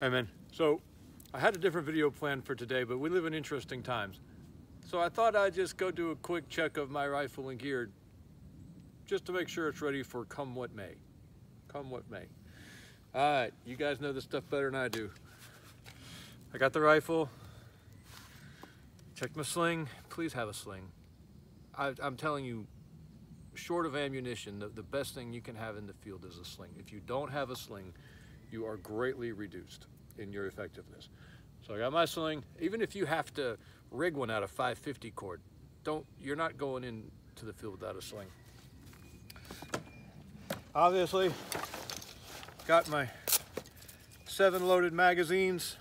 Hey man, so I had a different video planned for today, but we live in interesting times. So I thought I'd just go do a quick check of my rifle and gear just to make sure it's ready for come what may. Come what may. All right, you guys know this stuff better than I do. I got the rifle. Check my sling. Please have a sling. I'm telling you, short of ammunition, the best thing you can have in the field is a sling. If you don't have a sling, you are greatly reduced in your effectiveness. So I got my sling. Even if you have to rig one out of 550 cord, you're not going into the field without a sling. Obviously, got my 7 loaded magazines.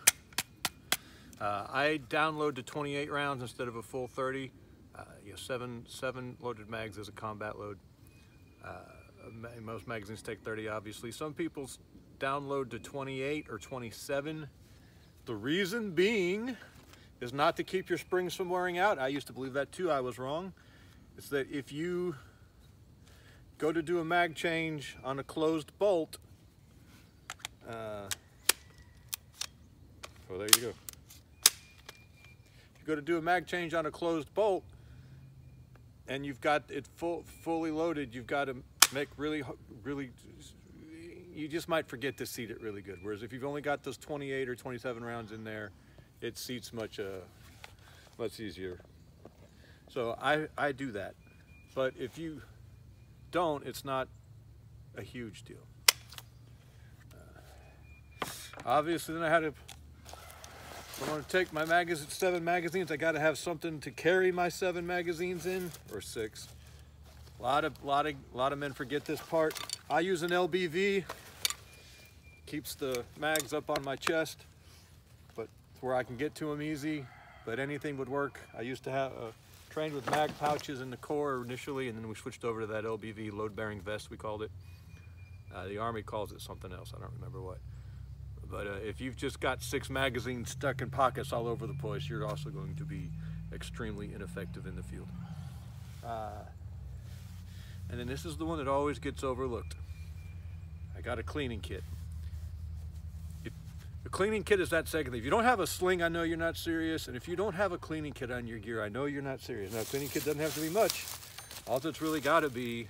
I download to 28 rounds instead of a full 30. Seven loaded mags is a combat load. Most magazines take 30, obviously. Some people download to 28 or 27. The reason being is not to keep your springs from wearing out. I used to believe that too. I was wrong. It's that if you go to do a mag change on a closed bolt, oh, there you go. If you go to do a mag change on a closed bolt and you've got it fully loaded, you've got to make really, you just might forget to seat it really good. Whereas if you've only got those 28 or 27 rounds in there, it seats much easier. So I do that. But if you don't, it's not a huge deal. Obviously, then if I'm going to take my 7 magazines, I got to have something to carry my 7 magazines in, or 6. A lot of men forget this part. I use an LBV. Keeps the mags up on my chest, but it's where I can get to them easy. But anything would work. I used to have trained with mag pouches in the Corps initially, and then we switched over to that LBV load-bearing vest, we called it. The Army calls it something else. I don't remember what. But if you've just got 6 magazines stuck in pockets all over the place, you're also going to be extremely ineffective in the field. And then this is the one that always gets overlooked. I got a cleaning kit. The cleaning kit is that second thing. If you don't have a sling, I know you're not serious. And if you don't have a cleaning kit on your gear, I know you're not serious. Now, a cleaning kit doesn't have to be much. All it's really got to be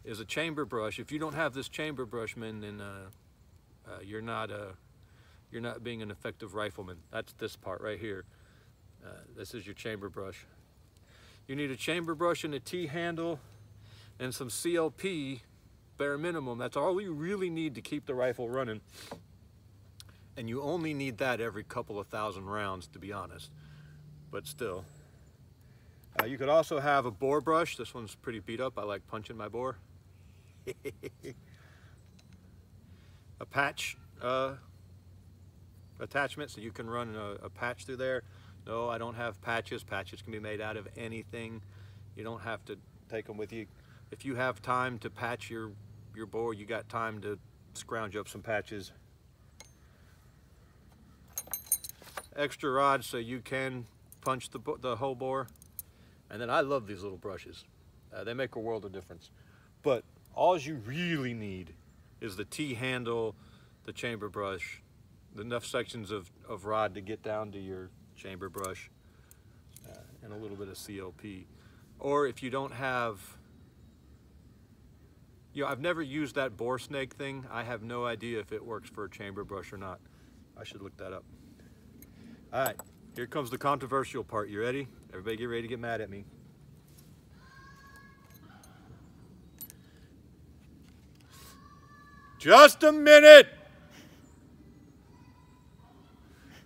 is a chamber brush. If you don't have this chamber brush, man, then you're not being an effective rifleman. That's this part right here. This is your chamber brush. You need a chamber brush and a T-handle and some CLP, bare minimum. That's all you really need to keep the rifle running. And you only need that every couple of thousand rounds, to be honest. But still. You could also have a bore brush. This one's pretty beat up. I like punching my bore. A patch attachment, so you can run a patch through there. No, I don't have patches. Patches can be made out of anything. You don't have to take them with you. If you have time to patch your bore, you got time to scrounge up some patches. Extra rod so you can punch the whole bore. And then I love these little brushes. They make a world of difference. But all you really need is the T-handle, the chamber brush, enough sections of rod to get down to your chamber brush, and a little bit of CLP. Or if you don't have, I've never used that bore snake thing. I have no idea if it works for a chamber brush or not. I should look that up. All right, here comes the controversial part. You ready? Everybody get ready to get mad at me. Just a minute!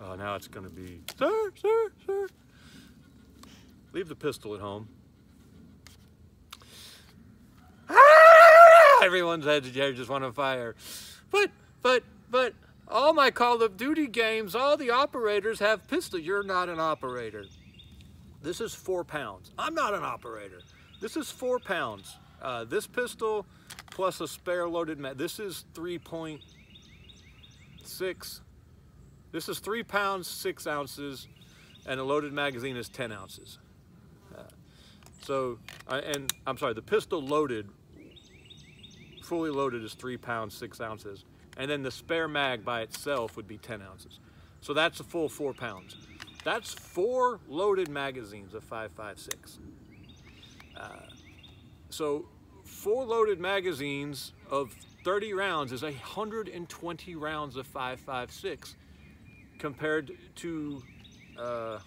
Oh, now it's gonna be, sir. Leave the pistol at home. Ah! Everyone's heads just want to fire. But, all my Call of Duty games, all the operators have pistol. You're not an operator. This is 4 pounds. I'm not an operator. This is 4 pounds. This pistol plus a spare loaded mag. This is 3.6. This is 3 pounds, 6 ounces, and a loaded magazine is 10 ounces. And I'm sorry, the pistol loaded, fully loaded is 3 pounds, 6 ounces. And then the spare mag by itself would be 10 ounces. So that's a full 4 pounds. That's 4 loaded magazines of 5.56. So 4 loaded magazines of 30 rounds is 120 rounds of 5.56 compared to, can't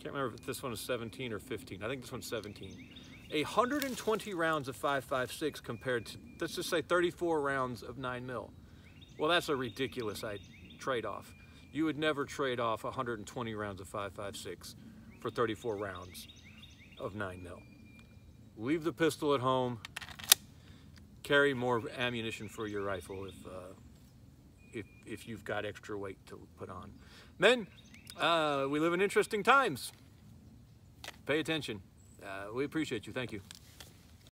remember if this one is 17 or 15. I think this one's 17. 120 rounds of 5.56 compared to, let's just say 34 rounds of 9mm. Well, that's a ridiculous trade-off. You would never trade off 120 rounds of 5.56 for 34 rounds of 9mm. Leave the pistol at home. Carry more ammunition for your rifle if you've got extra weight to put on. Men, we live in interesting times. Pay attention. We appreciate you. Thank you.